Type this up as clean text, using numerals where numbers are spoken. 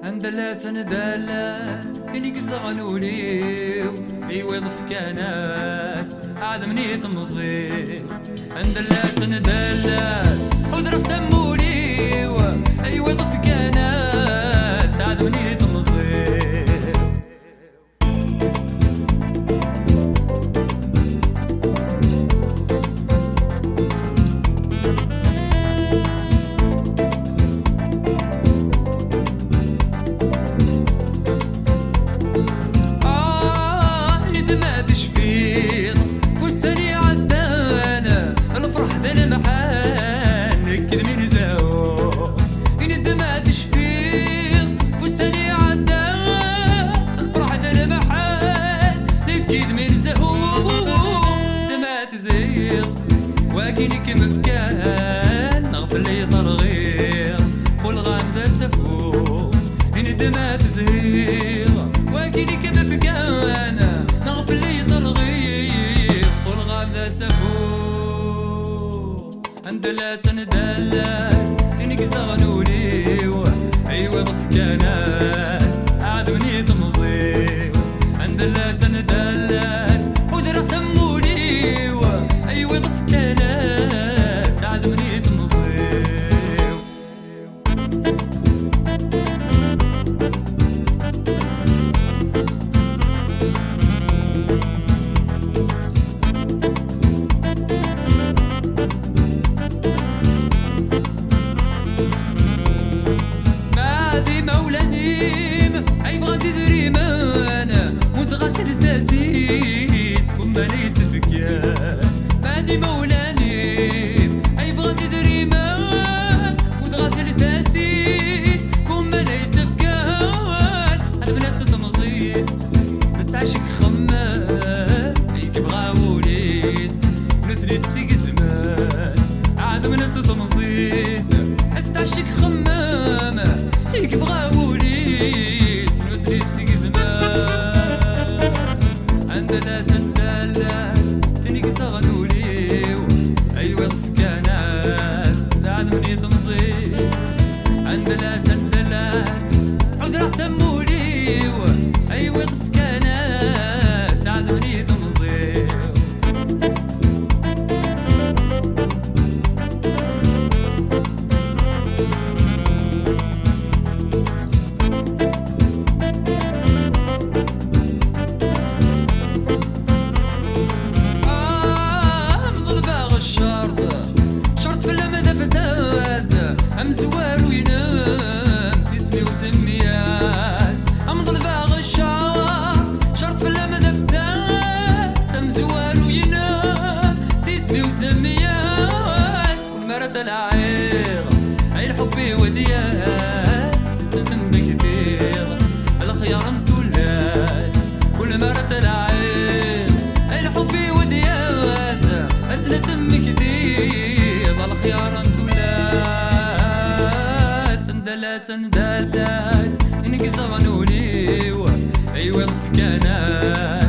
اندلات ندلات كني قزغنوليو ايوا ضف كناس عاد مني تمزير. اندلات ندلات حضر تموليو ايوا ضف كناس عاد مني تمزير. واقيني كيما فكان نغفل لي طرغير والغامدة سفو ندمات زهير. واقيني كيما فكان نغفل لي طرغير والغامدة سفو. اندلات ندلات نقص غنوليو ايوا ضف كناس عاد مني تمصير. اندلات ندلات ودرا تموليو ايوا ضف كناس عاد مني تمصير. ساسيس كمالي تفكير ماني مولاني اي بغيت دريمان وتغاسل ساسيس كمالي تفكير. انا بناس تمزيز بس عاشق خمان هيك بغاوليس ونثني ستيق زمان. عاد بناس تمزيز بس عاشق خمام هيك بغاوليس ونثني ستيق زمان. اندلات ندلات تنقص غنوليو ايوا ضف كناس عاد مني تمصير. اندلات ندلات عذرا تموليو ايوا ضف كناس عاد مني تمصير. امزوار وينام سيسمي وسمياس امضل باغ الشهر شرط في اللمذا فساس. امزوار وينام سيسمي وسمياس كل مرة العير عيل حبي ودياس تتم كثير الخيار متولاس. كل مرة العير عيل حبي ودياس اسنتم كثير الخيار متولاس. اندلات ندلات نقص غنوليو ايوا ضف كناس